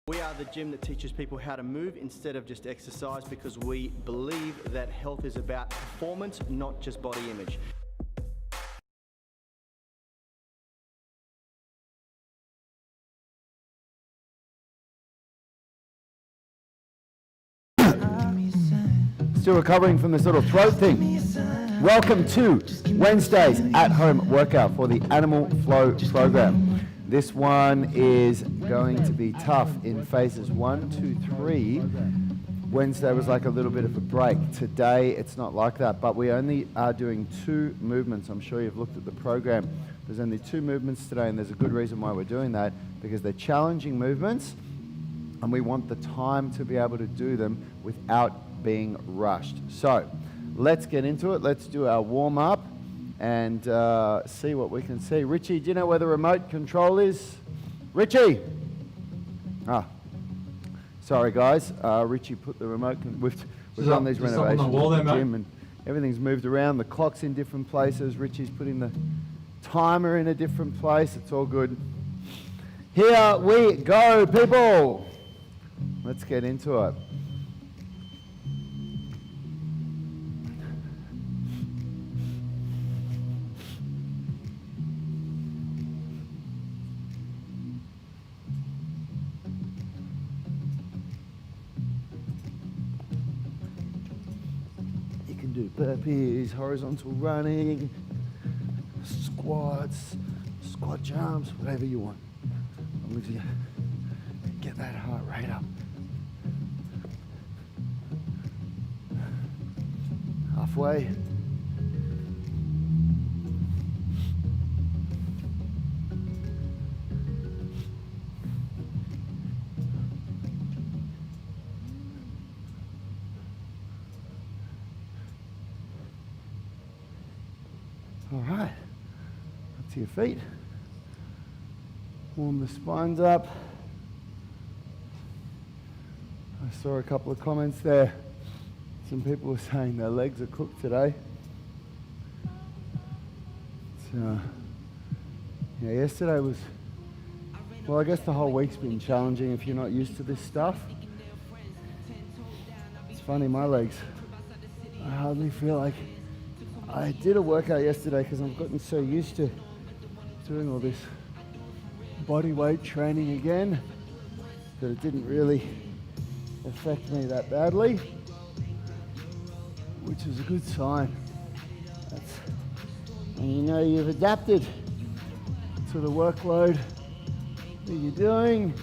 We are the gym that teaches people how to move instead of just exercise, because we believe that health is about performance, not just body image. Still recovering from this little throat thing. Welcome to Wednesday's at-home workout for the Animal Flow program. This one is going to be tough in phases 1, 2, 3. Wednesday was like a little bit of a break. Today it's not like that, but we only are doing 2 movements. I'm sure you've looked at the program. There's only 2 movements today, and there's a good reason why we're doing that, because they're challenging movements and we want the time to be able to do them without being rushed. So let's get into it. Let's do our warm-up and see what we can see. Richie, do you know where the remote control is? Richie! Sorry guys, Richie put the remote, we've done these renovations at the gym and everything's moved around, the clock's in different places, Richie's putting the timer in a different place, it's all good. Here we go, people! Let's get into it. Do burpees, horizontal running, squats, squat jumps, whatever you want. As long as you get that heart rate up. Halfway. All right, up to your feet. Warm the spines up. I saw a couple of comments there. Some people were saying their legs are cooked today. So, yeah, yesterday was, well, I guess the whole week's been challenging if you're not used to this stuff. It's funny, my legs, I hardly feel like I did a workout yesterday because I've gotten so used to doing all this body weight training again that it didn't really affect me that badly, which is a good sign. And you know you've adapted to the workload that you're doing.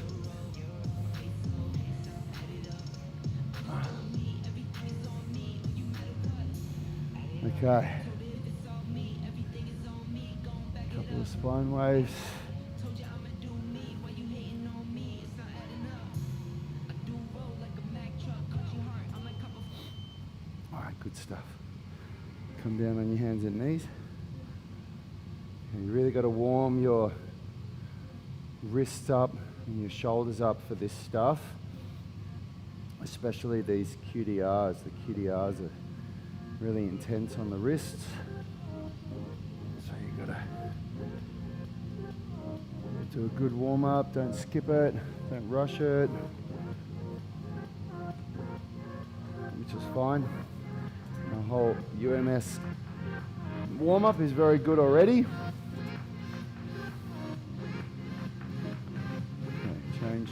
Okay. Couple of spine waves. All right, good stuff. Come down on your hands and knees. And you really got to warm your wrists up and your shoulders up for this stuff, especially these QDRs. The QDRs are really intense on the wrists, so you gotta do a good warm up. Don't skip it, don't rush it, which is fine. The whole UMS warm up is very good already. Okay, change.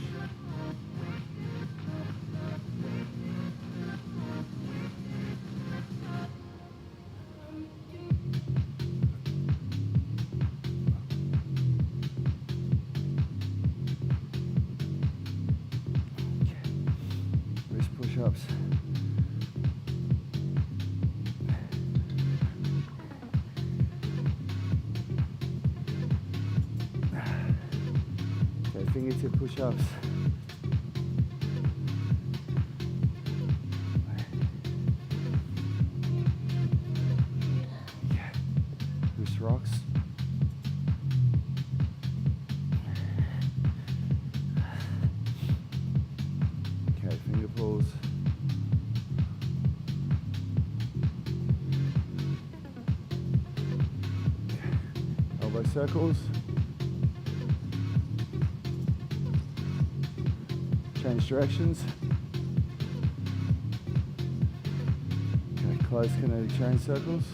Push-ups. Okay, fingertip push-ups. Okay. Wrist rocks. Okay, finger pulls. Elbow circles. Change directions. Okay, close kinetic chain circles.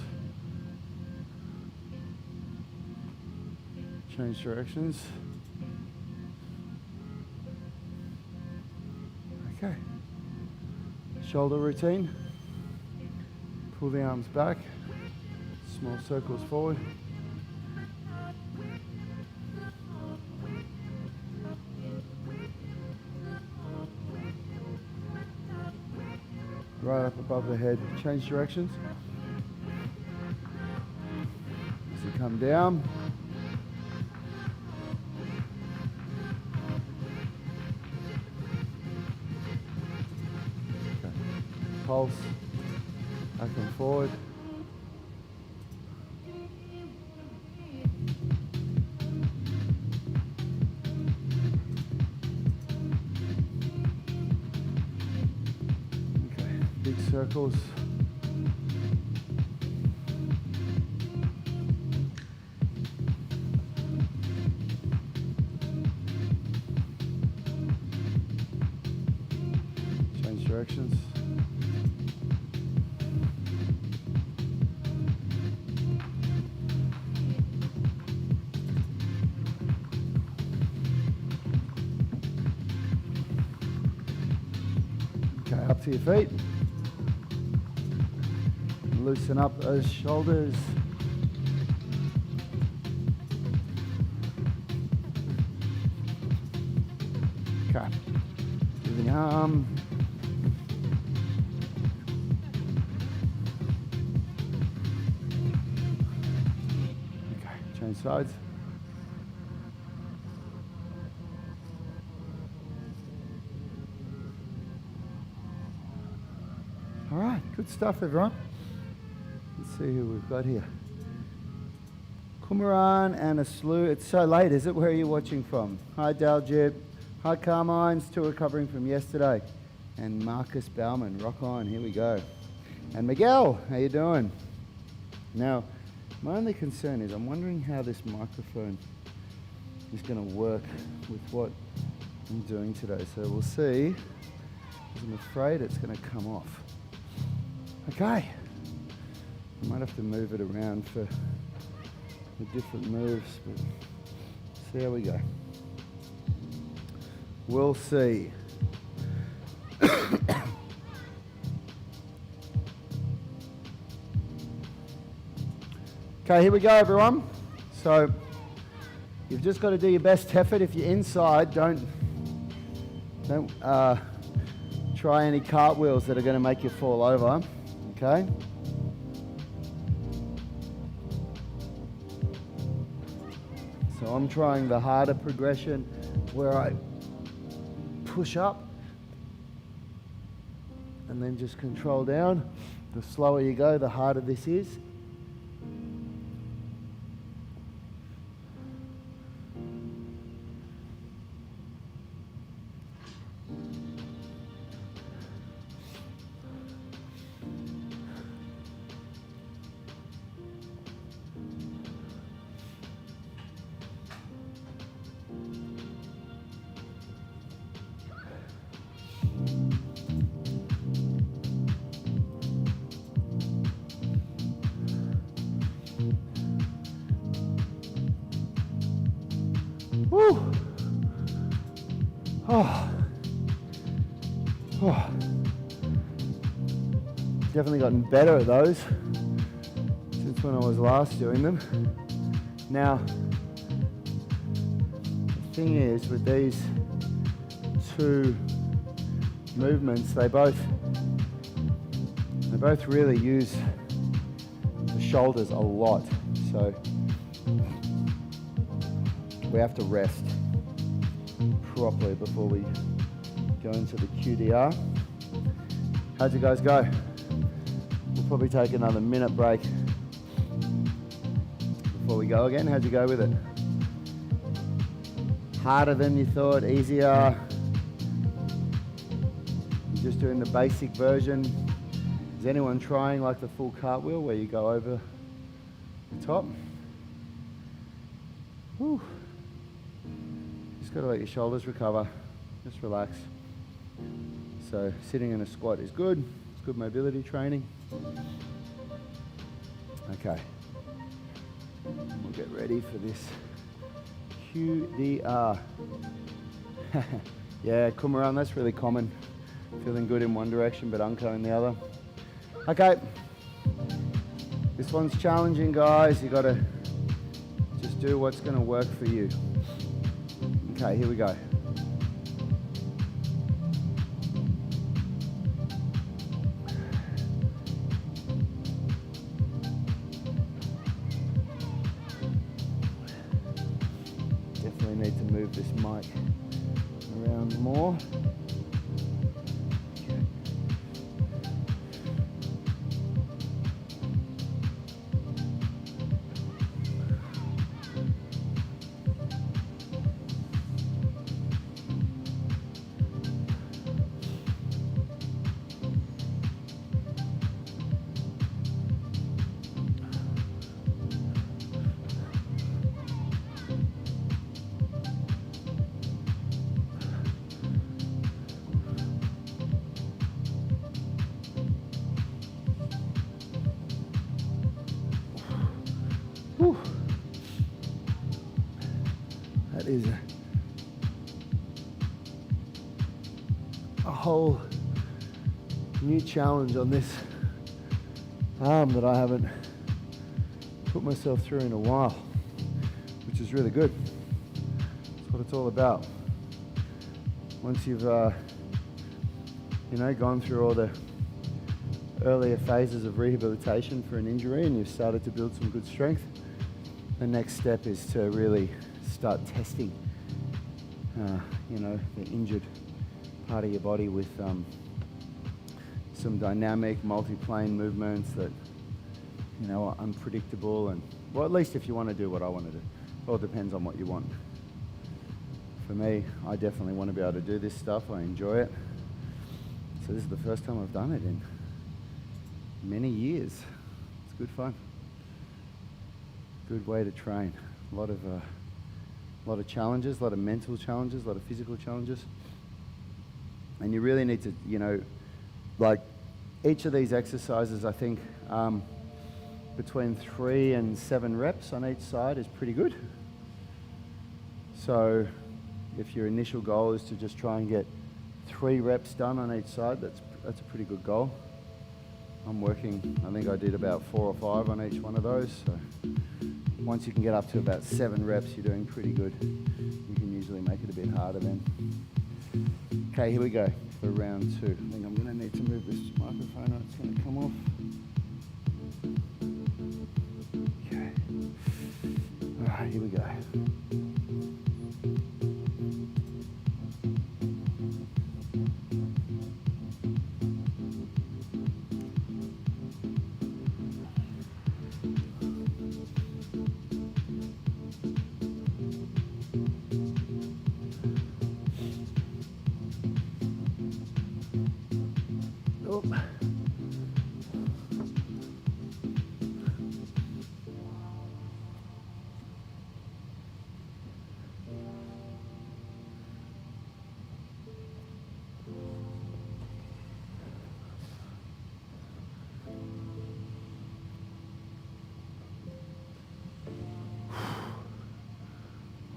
Change directions. Okay. Shoulder routine. Pull the arms back. Small circles forward. Right up above the head. Change directions. As you come down. Okay. Pulse. Back and forward. Big circles. Change directions. Okay, up to your feet. Loosen up those shoulders. Okay. Moving the arm. Okay, change sides. All right, good stuff, everyone. Let's see who we've got here. Kumaran and a slew. It's so late, is it? Where are you watching from? Hi, Daljib. Hi, Carmine. Still recovering from yesterday. And Marcus Bauman. Rock on. Here we go. And Miguel. How you doing? Now, my only concern is I'm wondering how this microphone is going to work with what I'm doing today. So we'll see. I'm afraid it's going to come off. Okay. I might have to move it around for the different moves, but see how we go. We'll see. Okay, here we go, everyone. So you've just got to do your best effort. If you're inside, don't try any cartwheels that are going to make you fall over. Okay. So I'm trying the harder progression where I push up and then just control down. The slower you go, the harder this is. Woo! Oh. Oh. Definitely gotten better at those since when I was last doing them. Now, the thing is with these two movements, they both really use the shoulders a lot. So we have to rest properly before we go into the QDR. How'd you guys go? We'll probably take another minute break before we go again. How'd you go with it? Harder than you thought? Easier? You're just doing the basic version? Is anyone trying like the full cartwheel where you go over the top? Whew. Just got to let your shoulders recover. Just relax. So sitting in a squat is good. It's good mobility training. Okay. We'll get ready for this QDR. Yeah, Kumaran, that's really common. Feeling good in one direction but unco in the other. Okay. This one's challenging, guys. You gotta just do what's gonna work for you. Okay, here we go. Definitely need to move this mic around more. Whew. That is a whole new challenge on this arm that I haven't put myself through in a while, which is really good. That's what it's all about. Once you've gone through all the earlier phases of rehabilitation for an injury and you've started to build some good strength, the next step is to really start testing, the injured part of your body with some dynamic multi-plane movements that, are unpredictable and, well, at least if you want to do what I want to do. It all depends on what you want. For me, I definitely want to be able to do this stuff. I enjoy it. So this is the first time I've done it in many years. It's good fun. Good way to train. A lot of challenges, a lot of mental challenges, a lot of physical challenges. And you really need to, like each of these exercises, I think between 3 and 7 reps on each side is pretty good. So if your initial goal is to just try and get 3 reps done on each side, that's a pretty good goal. I'm working, I think I did about 4 or 5 on each one of those. So once you can get up to about 7 reps, you're doing pretty good. You can usually make it a bit harder then. Okay, here we go for round 2. I think I'm going to need to move this microphone or it's going to come off. Okay. All right, here we go.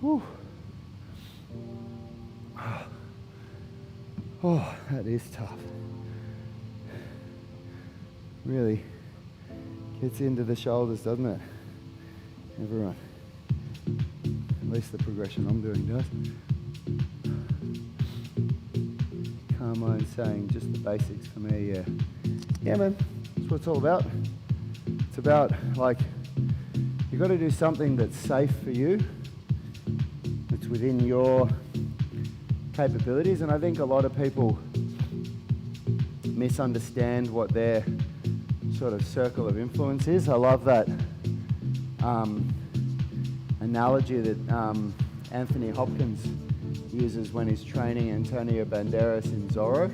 Whew. Oh, that is tough. Really gets into the shoulders, doesn't it? Everyone. At least the progression I'm doing does. Carmine's saying just the basics for me, yeah. Yeah, man, that's what it's all about. It's about, you've got to do something that's safe for you, that's within your capabilities, and I think a lot of people misunderstand what their sort of circle of influence is. I love that analogy that Anthony Hopkins uses when he's training Antonio Banderas in Zorro,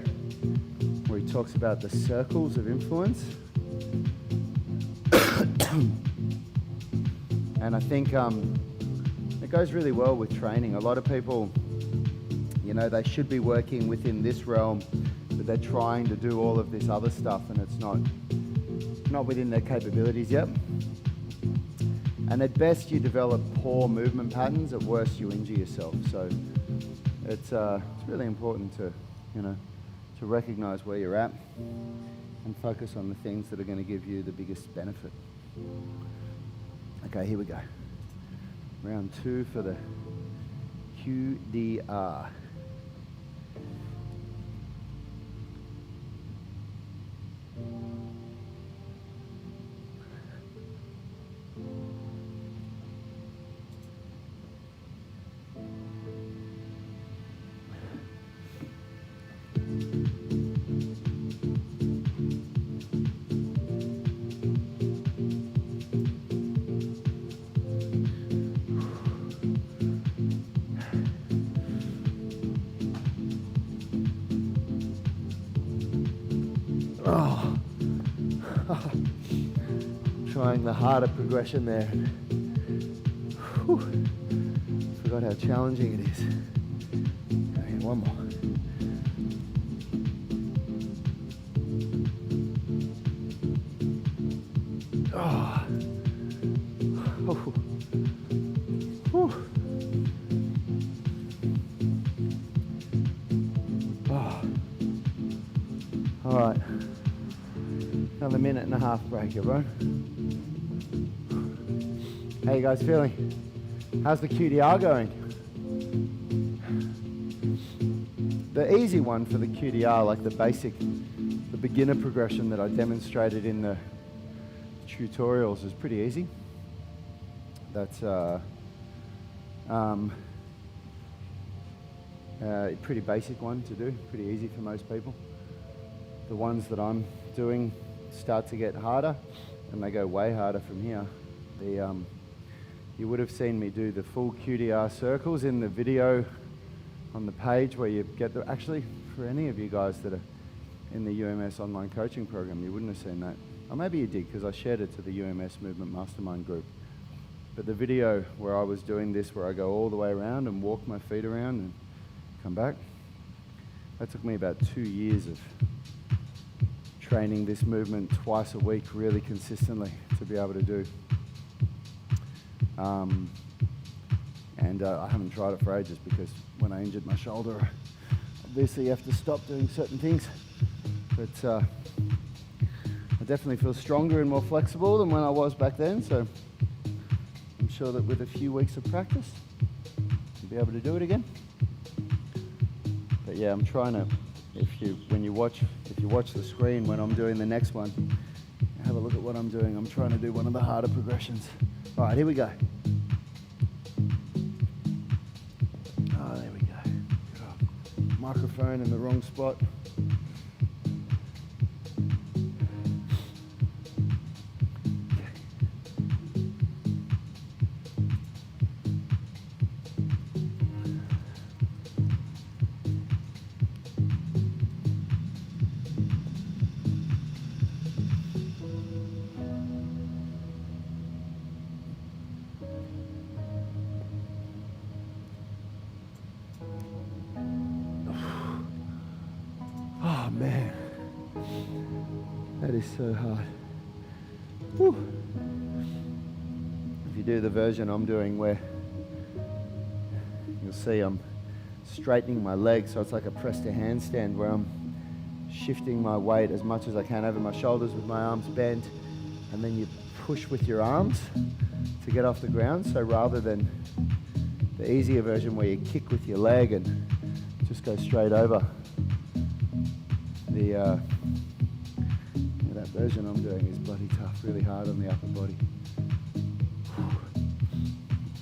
where he talks about the circles of influence. And I think it goes really well with training. A lot of people, You know, they should be working within this realm, but they're trying to do all of this other stuff and it's not within their capabilities yet. And at best you develop poor movement patterns, at worst you injure yourself. So it's really important to, you know, to recognize where you're at and focus on the things that are going to give you the biggest benefit. Okay, here we go. Round 2 for the QDR. Trying the harder progression there. Whew. Forgot how challenging it is. Okay, one more. Oh. Oh. Whew. Oh. All right. Another minute and a half break, everyone. How you guys feeling? How's the QDR going? The easy one for the QDR, like the basic, the beginner progression that I demonstrated in the tutorials is pretty easy. That's a pretty basic one to do, pretty easy for most people. The ones that I'm doing start to get harder and they go way harder from here. You would have seen me do the full QDR circles in the video on the page where you get the, actually for any of you guys that are in the UMS online coaching program, you wouldn't have seen that. Or maybe you did because I shared it to the UMS Movement Mastermind group. But the video where I was doing this, where I go all the way around and walk my feet around and come back, that took me about 2 years of training this movement twice a week really consistently to be able to do. I haven't tried it for ages because when I injured my shoulder, obviously you have to stop doing certain things. But I definitely feel stronger and more flexible than when I was back then, so I'm sure that with a few weeks of practice, you'll be able to do it again. But yeah, I'm trying to, if you watch the screen when I'm doing the next one, have a look at what I'm doing. I'm trying to do one of the harder progressions. All right, here we go. Oh, there we go. Microphone in the wrong spot. Oh man, that is so hard. Whew. If you do the version I'm doing where you'll see I'm straightening my legs, so it's like a press to handstand where I'm shifting my weight as much as I can over my shoulders with my arms bent, and then you push with your arms to get off the ground. So rather than the easier version where you kick with your leg and just go straight over, that version I'm doing is bloody tough, really hard on the upper body.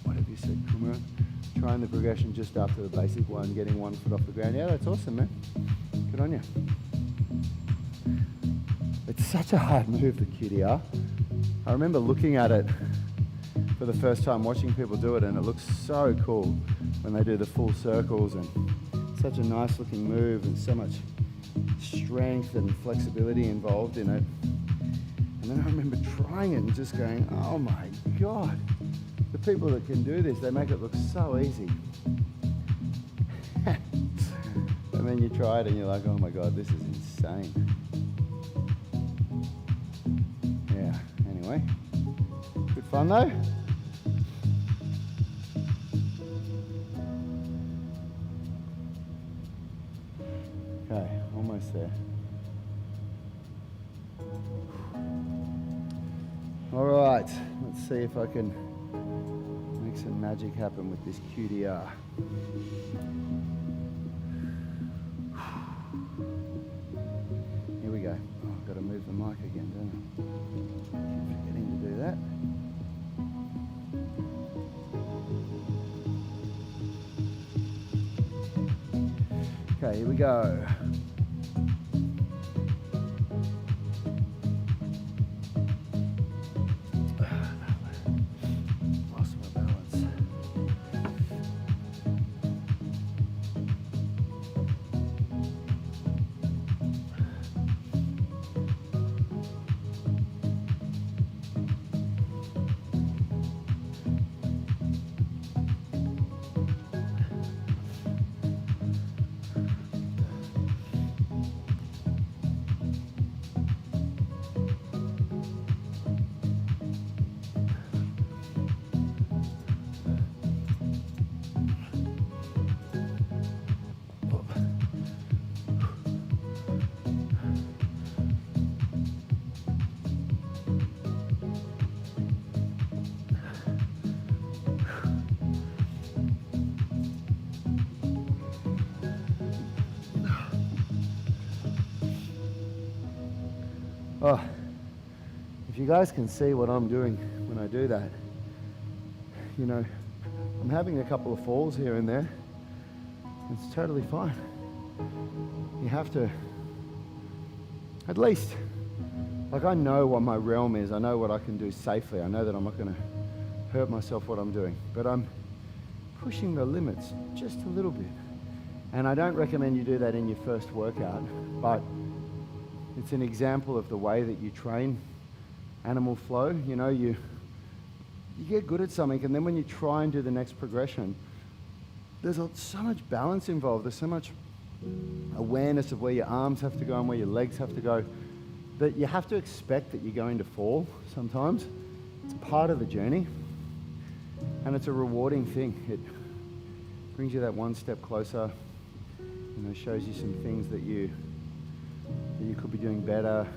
What have you said, Kumara? Trying the progression just after the basic one, getting 1 foot off the ground. Yeah, that's awesome, man. Good on you. It's such a hard move, the QDR. I remember looking at it for the first time, watching people do it, and it looks so cool when they do the full circles, and such a nice looking move and so much strength and flexibility involved in it. And then I remember trying it and just going, oh my God, the people that can do this, they make it look so easy. And then you try it and you're like, oh my God, this is insane. Yeah, anyway. Good fun though. Okay, almost there. All right, let's see if I can make some magic happen with this QDR. Here we go. Oh, I've got to move the mic again, don't I? Keep forgetting to do that. Okay, here we go. Lost my balance. Oh, if you guys can see what I'm doing when I do that, you know, I'm having a couple of falls here and there. It's totally fine. You have to, at least, like I know what my realm is. I know what I can do safely. I know that I'm not going to hurt myself what I'm doing, but I'm pushing the limits just a little bit. And I don't recommend you do that in your first workout, but it's an example of the way that you train animal flow. You know, you get good at something, and then when you try and do the next progression, there's so much balance involved. There's so much awareness of where your arms have to go and where your legs have to go, that you have to expect that you're going to fall sometimes. It's part of the journey, and it's a rewarding thing. It brings you that one step closer, you know, shows you some things that you could be doing better.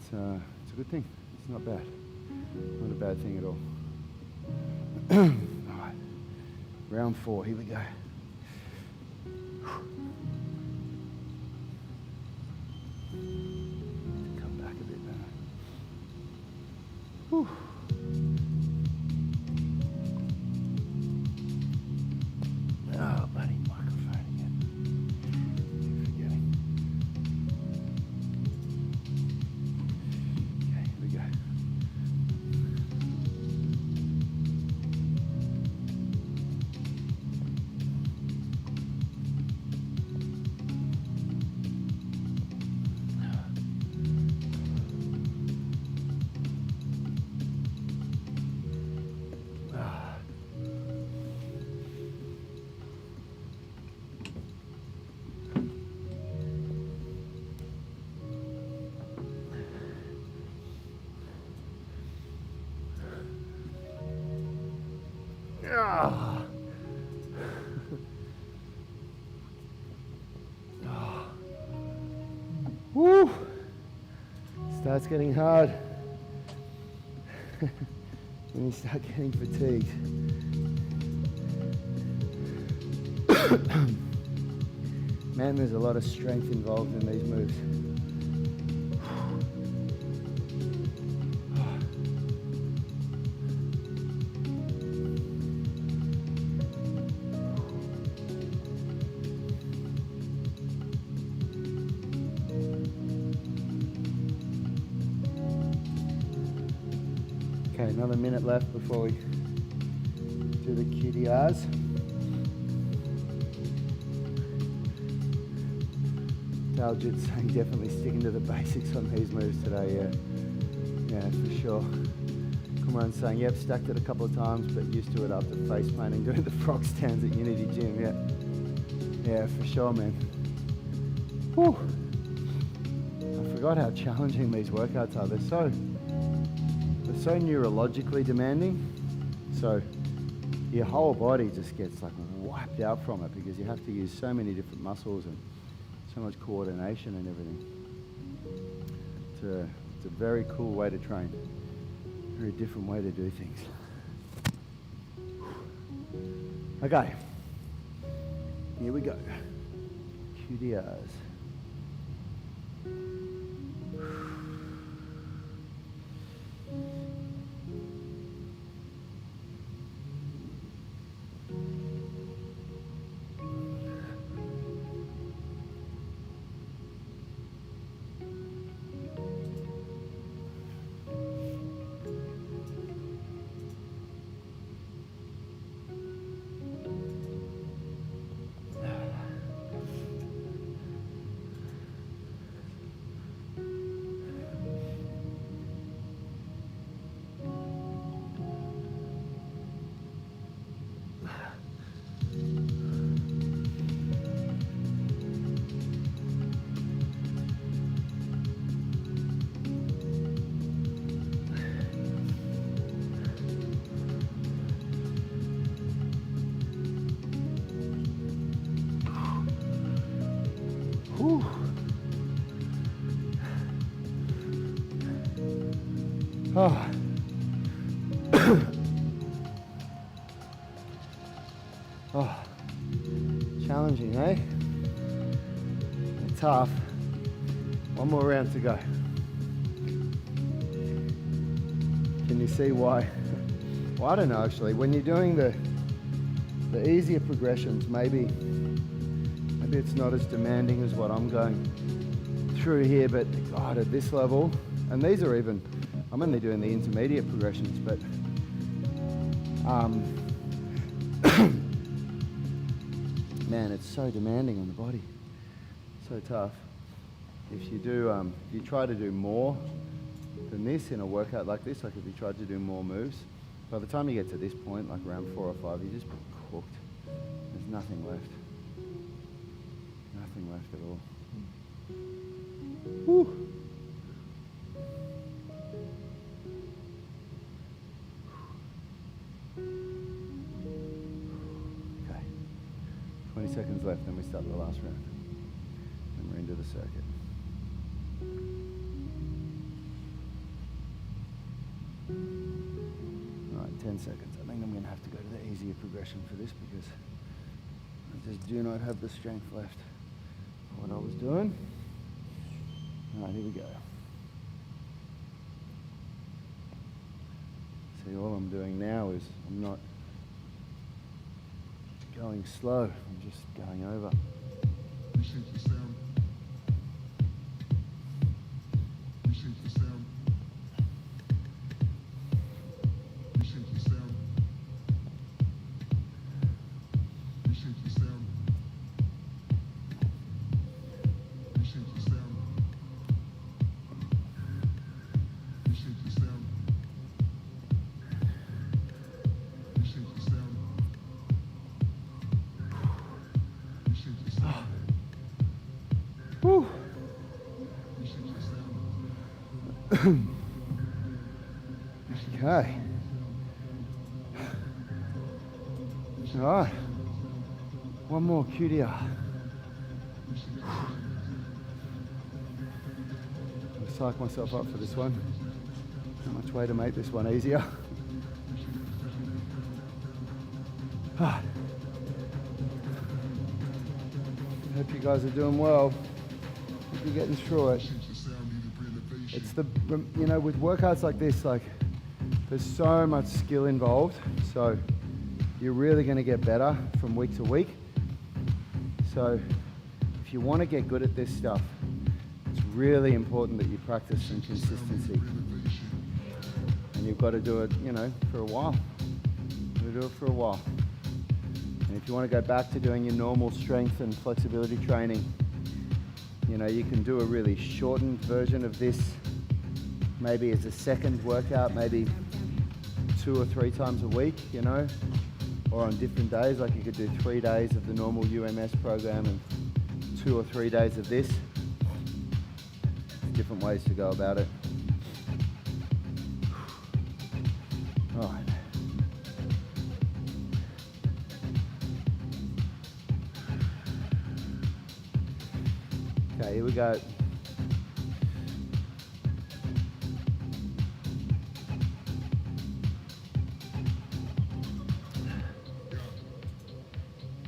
It's a good thing. It's not bad. Not a bad thing at all. All right, round 4, here we go. Come back a bit now. Whew. Oh, bloody microphone again. Keep forgetting. Okay, here we go. Ah. Ah. Woo! Starts getting hard when you start getting fatigued. Man, there's a lot of strength involved in these moves. Okay, another minute left before we do the QDRs. Daljit's saying definitely sticking to the basics on these moves today, yeah. Yeah, for sure. Kumran's saying, yep, stacked it a couple of times, but used to it after face planting, doing the frog stands at Unity Gym. Yeah, for sure, man. Whew. I forgot how challenging these workouts are. They're so neurologically demanding. So your whole body just gets like wiped out from it because you have to use so many different muscles and so much coordination and everything. It's a very cool way to train. Very different way to do things. Okay, here we go. QDRs. Whew. Oh. Oh. Challenging, eh? Tough. One more round to go. Can you see why? Well, I don't know actually. When you're doing the easier progressions, maybe it's not as demanding as what I'm going through here, but God, at this level, and these are even, I'm only doing the intermediate progressions, but man, it's so demanding on the body, so tough. If you do, if you try to do more than this in a workout like this, like if you tried to do more moves, by the time you get to this point, like around 4 or 5, you just cooked. There's nothing left. Nothing left at all. Whew. Okay. 20 seconds left, then we start the last round. Then we're into the circuit. All right, 10 seconds. I think I'm going to have to go to the easier progression for this because I just do not have the strength left for what I was doing. All right, here we go. See, all I'm doing now is I'm not going slow, I'm just going over. Appreciate the sound. Appreciate the sound. Appreciate the sound. Appreciate the sound. Appreciate the sound. Appreciate the sound. Appreciate the sound. Appreciate the sound. Whew. Appreciate the sound. Okay. All right. One more QDR. I'll psych myself up for this one. Not much way to make this one easier. Ah. Hope you guys are doing well. Hope you're getting through it. It's the, you know, with workouts like this, like, there's so much skill involved. So you're really going to get better from week to week. So if you want to get good at this stuff, it's really important that you practice some consistency. And you've got to do it, you know, for a while. You've got to do it for a while. And if you want to go back to doing your normal strength and flexibility training, you know, you can do a really shortened version of this, maybe as a second workout, maybe 2 or 3 times a week, you know, or on different days. Like you could do 3 days of the normal UMS program and 2 or 3 days of this. Different ways to go about it. All right. Okay, here we go.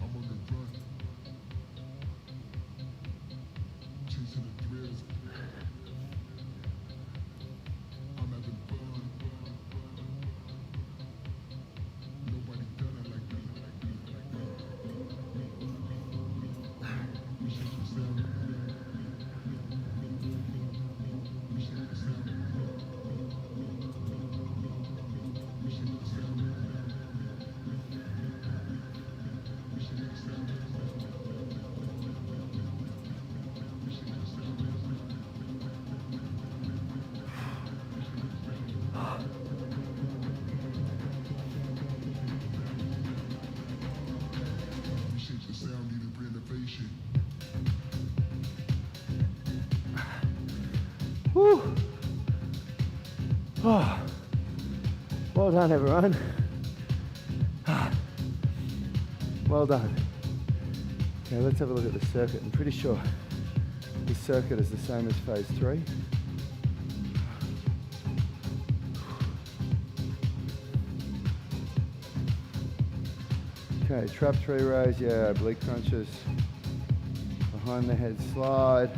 I'm on the run. Chasing the thrills. I'm having fun. Nobody done it like me. We shake the sound. We shake the sound. We shake the sound. We shake the sound. We shake the sound. We shake the sound, need a renovation. Whew. Oh. Well done, everyone. Well done. Okay, let's have a look at the circuit. I'm pretty sure this circuit is the same as phase 3. Okay, trap 3 rows, yeah, oblique crunches, behind the head slide,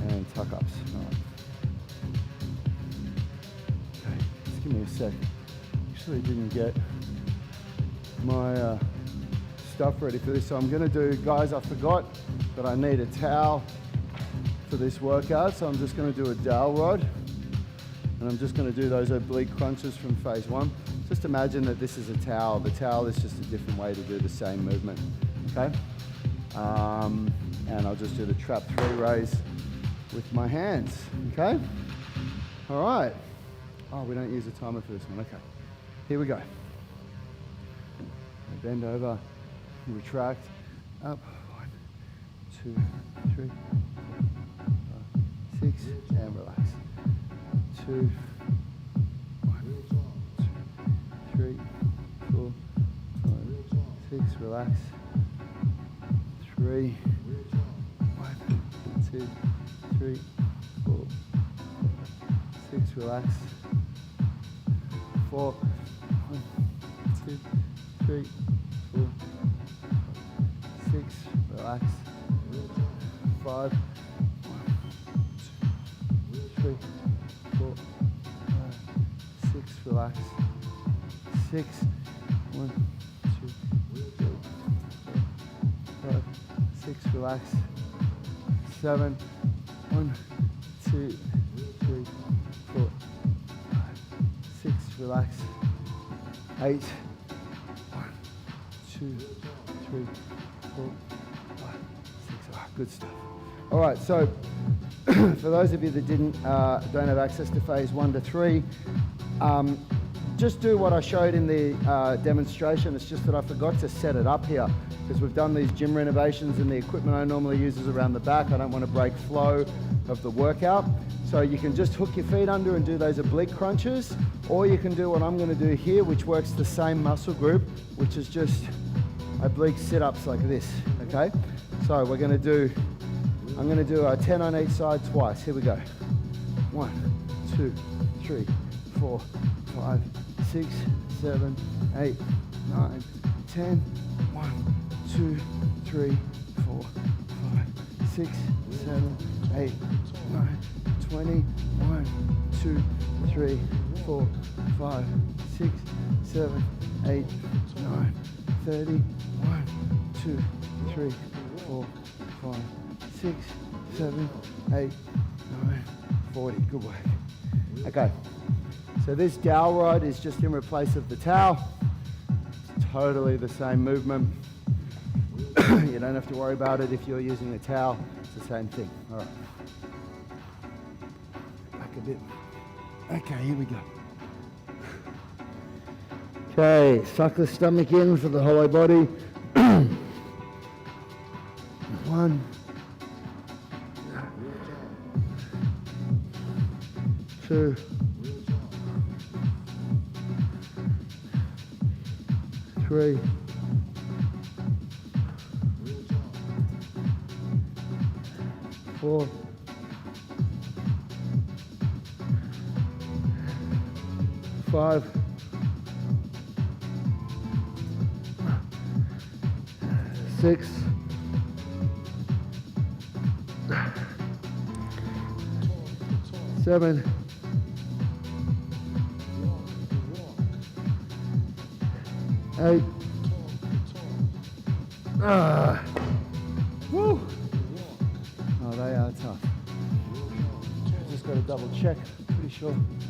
and tuck ups. All right. Okay, just give me a sec. Actually didn't get my stuff ready for this, so I'm gonna do, guys, I forgot that I need a towel for this workout, so I'm just gonna do a dowel rod, and I'm just gonna do those oblique crunches from phase 1. Just imagine that this is a towel. The towel is just a different way to do the same movement, okay? And I'll just do the trap 3 raise with my hands, okay? All right. Oh, we don't use a timer for this one, okay. Here we go. Bend over, retract, up, 1, 2, 3, 4, 5, 6, and relax. 2, 1, 2, 3, 4, 5, 6, relax. 3, 1, 2, 3, 4, 6, relax. 4, 1, 2, 3, 4, 6, relax. 5, 1, 2, 3, 4, 5, 6, relax. 6, 1, 2, 3, 4, 5, 6, relax. 7, 1, 2, 3, 4, 5, 6, relax. 8, 1, 2, 3, 4, 5, 6. Ah, good stuff. All right, so for those of you that don't have access to phase 1 to 3, just do what I showed in the demonstration. It's just that I forgot to set it up here because we've done these gym renovations and the equipment I normally use is around the back. I don't want to break flow of the workout. So you can just hook your feet under and do those oblique crunches, or you can do what I'm going to do here, which works the same muscle group, which is just oblique sit-ups like this, okay? So I'm going to do a 10 on each side twice. Here we go. 1, 2, 3, 4, 5, 6, 7, 8, 9, 10. 1, 2, 3, 4, 5, 6, 7, 8, 9, 20. 1, 2, 3, 4, 5, 6, 7, 8, 9, 30. 1, 2, 3, 4, 5, 6, 7, 8, 9, 40. Good work. Okay. So this dowel rod is just in replace of the towel. It's totally the same movement. You don't have to worry about it if you're using a towel. It's the same thing. All right. Back a bit. Okay, here we go. Okay, suck the stomach in for the hollow body. 1, 2, 3, 4, 5, 6, 7, 8. Woo. Oh, they are tough. Just got to double check. Pretty sure it's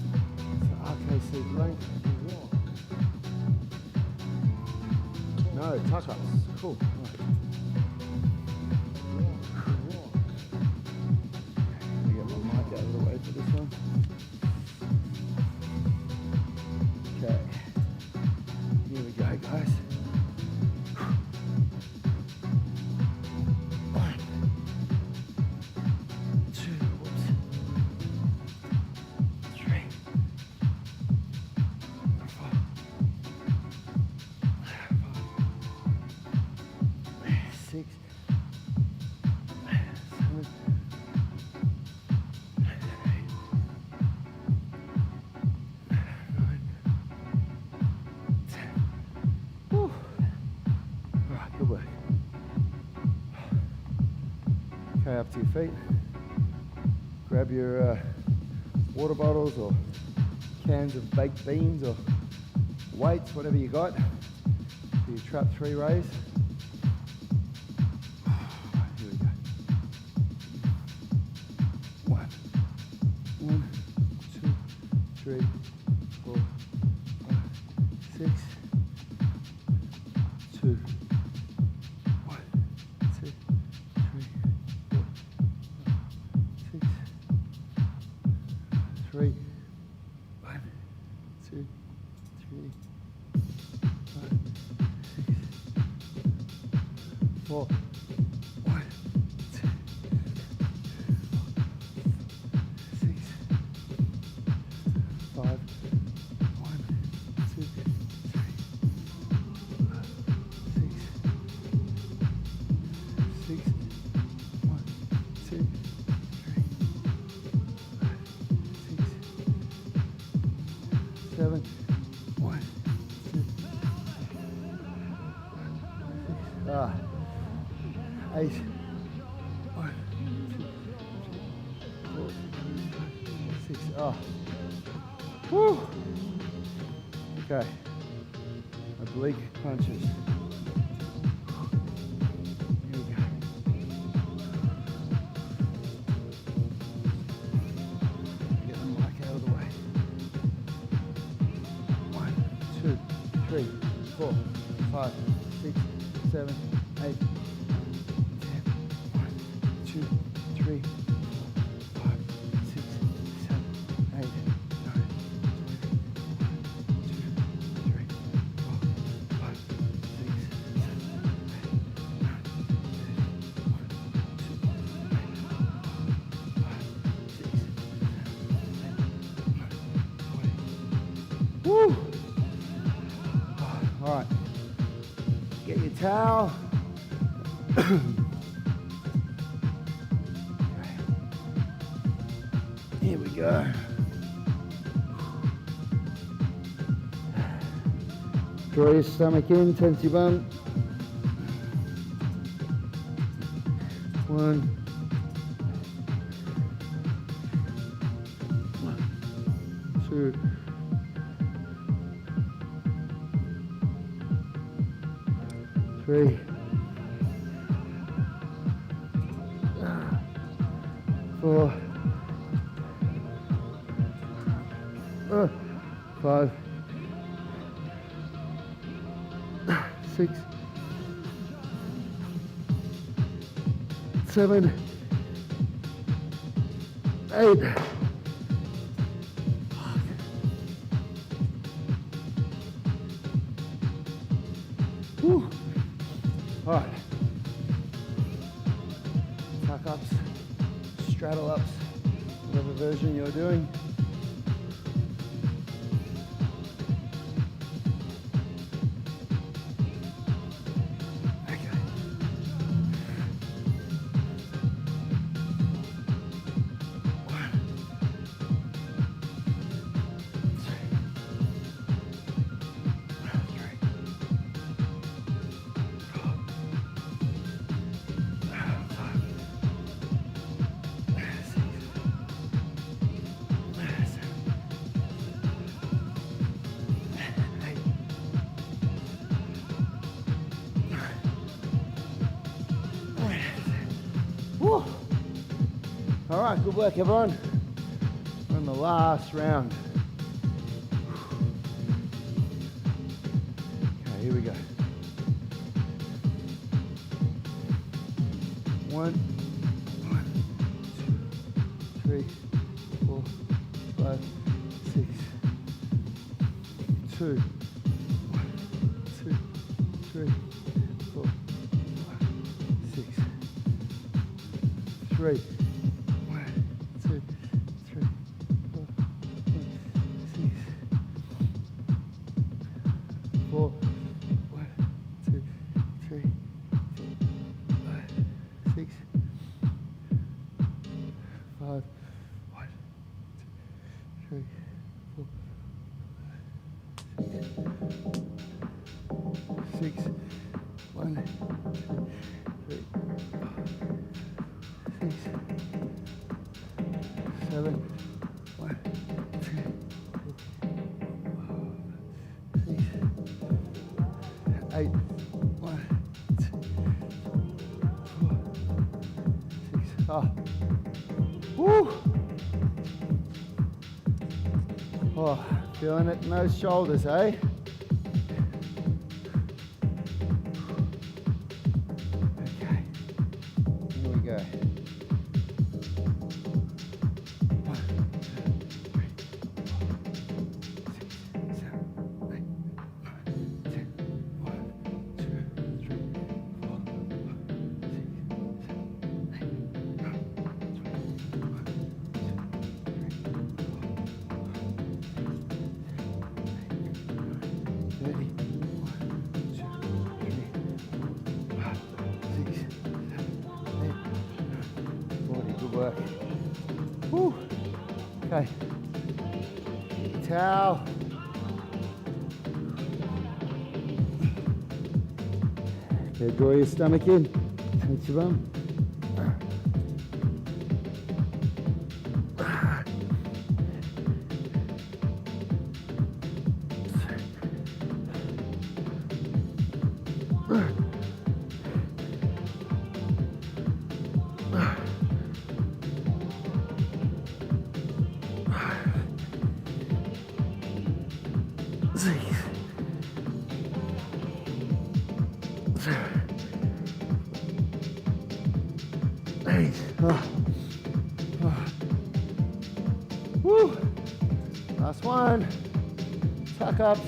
an RKC blank. No, tuck ups. Cool. Right. Let me get my mic out of the way for this one. Okay. Here we go, guys. 1, 2, whoops. 3, 4, 5, 6, 7, 8, 9, 10. Woo. All right, good work. Okay, up to your feet. Grab your water bottles or cans of baked beans or weights, whatever you got, for your trap 3 raise. Here we go. 1, 2, 3, 4, 5, 6, 2, 1, 2, 3, 4, 6, 3, 1, 2, 3, 5, 6, 4, 1, 2, 6, 5, 1, 2, 3, 6, 1, 2, 3, 6, 7, 1, 2, 8, 1, 2, 3, 4, 5, 6. Oh. Woo. Okay. Oblique punches. Here we go. Get the mic out of the way. 1, 2, 3, 4, 5, 6, 7, 8, 10. 1, 2, 3, 4, 5, 6, 7, 8, 9, 2, 3, 4, 5, 6, 7, 8, 9, 10. Woo! All right. Get your towel. Here we go. Draw your stomach in, tense your bum. 1, 2, 3, 4, 5, 6, 7, 8. Woo. All right. Tuck ups, straddle ups, whatever version you're doing. Woo. All right, good work, everyone. We're in the last round. Okay, here we go. 1, 2, 3, 4, 5, 6, 2, 2, 3, 4, 5, 6, 3, 1, 2, 3, 4, 5, 6, 4, 1, 2, 3, 4, 5, 6, 5, 1, 2, 3, 4, 6, 1, 2, 3, 6, 7, 1, 2, 6, 8, 1, 2, 4, 6. Ah. Woo. Oh, feeling it in those shoulders, eh? Okay, here we go. 1, 2, 3, 4, 6, 7, 8, 9, 10. 1, 2, 3, 4, 6, 7, 8, 9, 30, 1, 2, 3, 4, 5, 6, 7, 8, 40. Good work. Woo. Okay. Towel. Okay, draw your stomach in. Touch your bum. Woo. Last one. Tuck ups.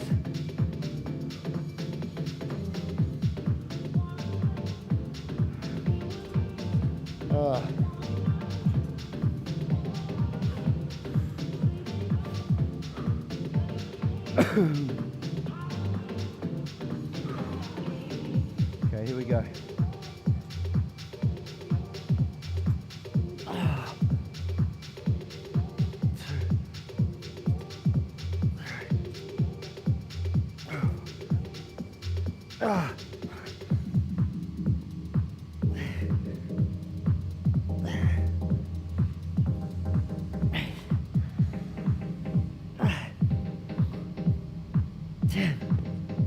Okay, here we go.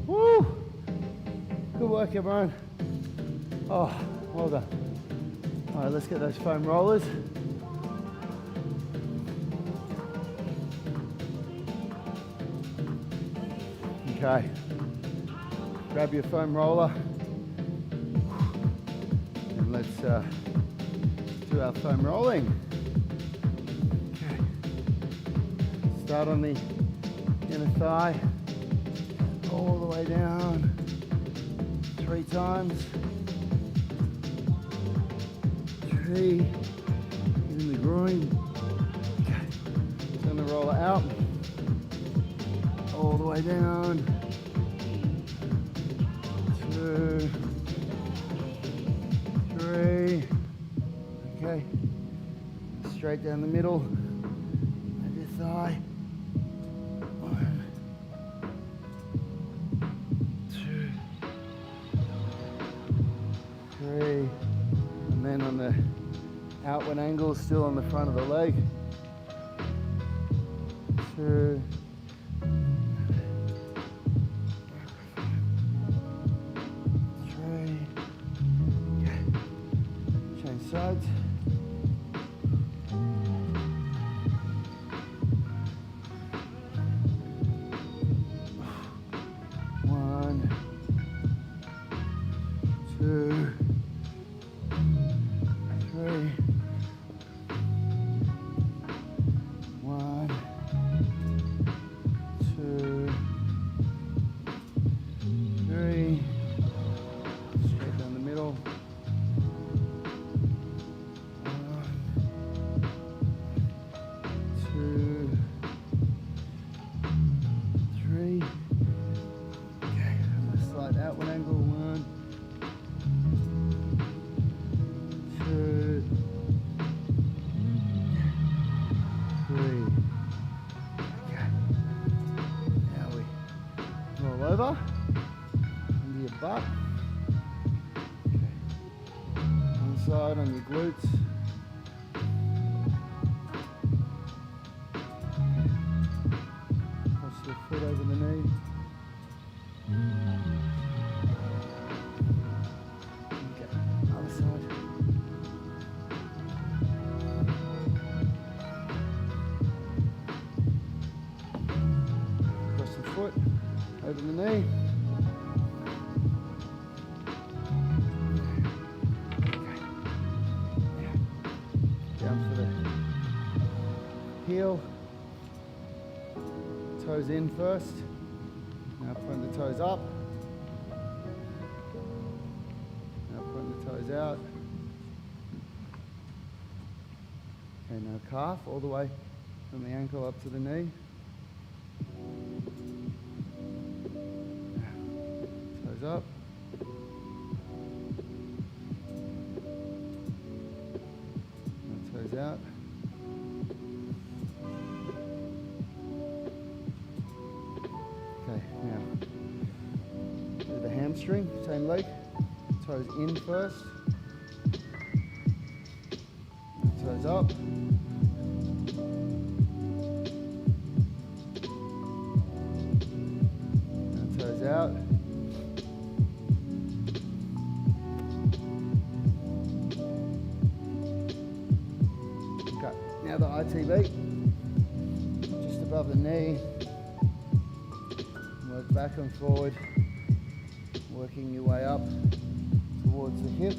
Woo! Good work, everyone. Oh, well done. All right, let's get those foam rollers. Okay. Grab your foam roller. And let's do our foam rolling. Okay. Start on the inner thigh. All the way down 3 times. 3, in the groin. Okay. Turn the roller out. All the way down. 2, 3. Okay. Straight down the middle of your thigh. 1, 2, 3. And then on the outward angle, still on the front of the leg. 2. 3. Okay. Change sides. 1, 2, 3. 1, 2, 3. Straight down the middle. 1, 2, 3. Okay, and a slight outward angle. 1, 2, 3. Okay. Now we roll over into your butt. Okay. One side on your glutes. Cross your foot over the knee. Okay. Other side. Cross the foot over the knee. Okay. Down for the heel. Toes in first. Now point the toes up. Now point the toes out. Okay, now calf all the way from the ankle up to the knee. Toes up. Now toes out. Okay, now do the hamstring, same leg. Toes in first. Now toes up. Now toes out. Okay, now the ITB, just above the knee. Work back and forward, working your way up towards the hip.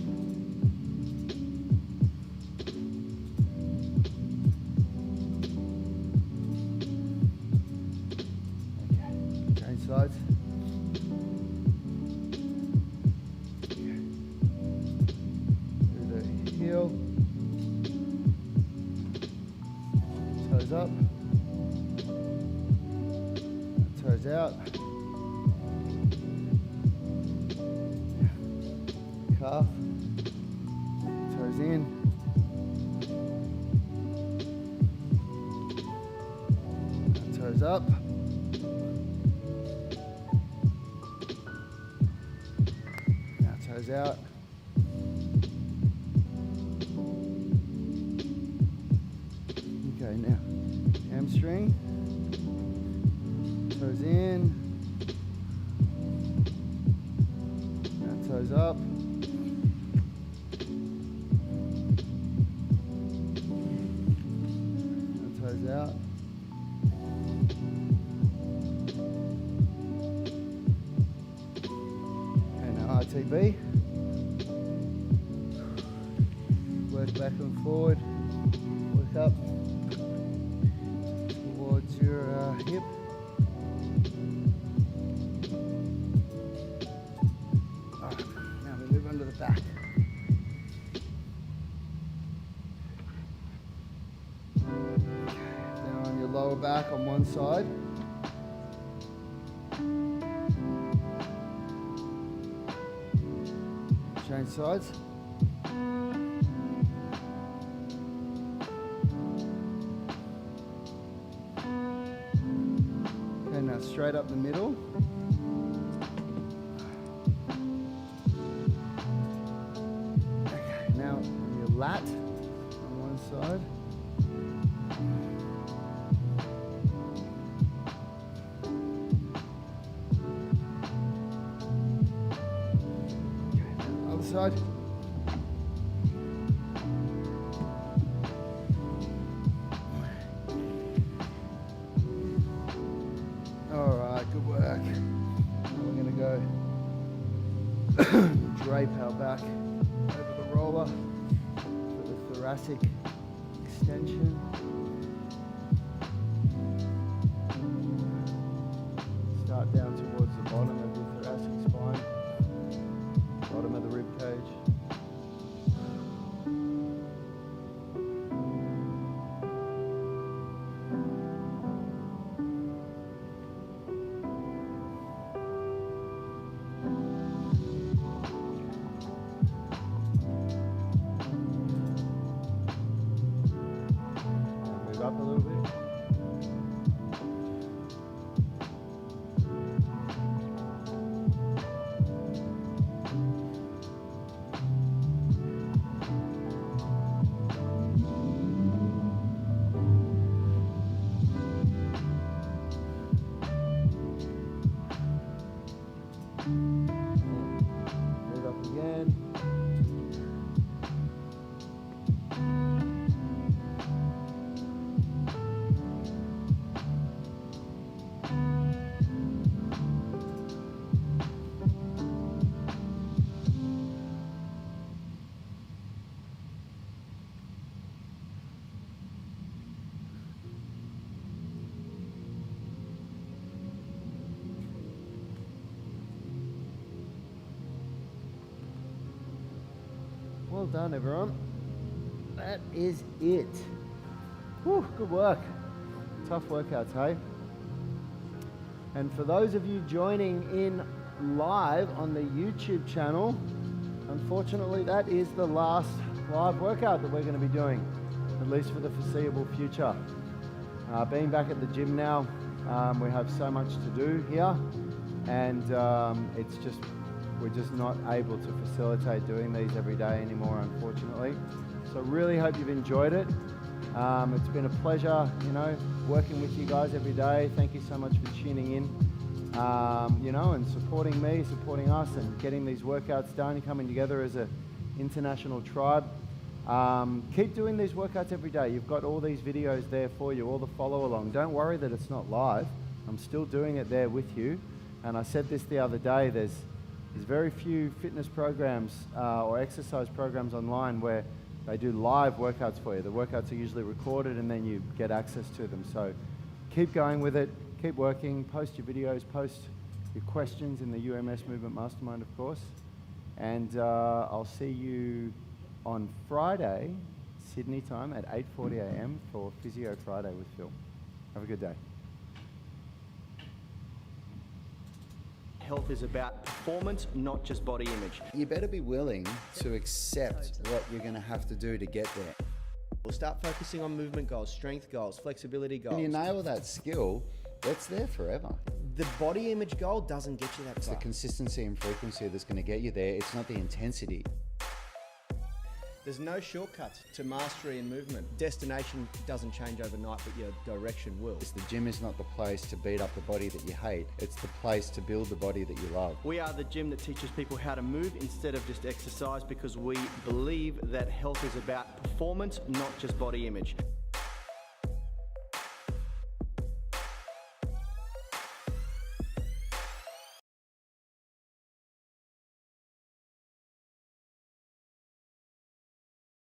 Okay, change sides. Okay. Do the heel, toes up, toes out. Calf, toes in, toes up, now toes out, okay, now hamstring, toes in, now toes up. Toes out. And now RTB. Work back and forward. Work up towards your hip. Alright. one side. Change sides. Okay, now straight up the middle. Okay, now your lat on one side. Side. All right, good work. Now we're going to go drape our back over the roller for the thoracic extension. Start down towards the bottom of the thoracic spine. Bottom of the rib cage. Move up a little bit. Move up again. Well done, everyone. That is it. Whew, good work. Tough workouts, hey? And for those of you joining in live on the YouTube channel, unfortunately, that is the last live workout that we're going to be doing, at least for the foreseeable future. Being back at the gym now, we have so much to do here, and we're just not able to facilitate doing these every day anymore, unfortunately. So really hope you've enjoyed it. It's been a pleasure, working with you guys every day. Thank you so much for tuning in, and supporting me, supporting us, and getting these workouts done, coming together as an international tribe. Keep doing these workouts every day. You've got all these videos there for you, all the follow along. Don't worry that it's not live. I'm still doing it there with you. And I said this the other day, there's very few fitness programs or exercise programs online where they do live workouts for you. The workouts are usually recorded and then you get access to them. So keep going with it, keep working, post your videos, post your questions in the UMS Movement Mastermind, of course. And I'll see you on Friday, Sydney time at 8:40 a.m. for Physio Friday with Phil. Have a good day. Health is about performance, not just body image. You better be willing to accept what you're going to have to do to get there. We'll start focusing on movement goals, strength goals, flexibility goals. When you nail that skill, that's there forever. The body image goal doesn't get you that It's far. the consistency and frequency that's going to get you there. It's not the intensity. There's no shortcuts to mastery and movement. Destination doesn't change overnight, but your direction will. The gym is not the place to beat up the body that you hate. It's the place to build the body that you love. We are the gym that teaches people how to move instead of just exercise, because we believe that health is about performance, not just body image.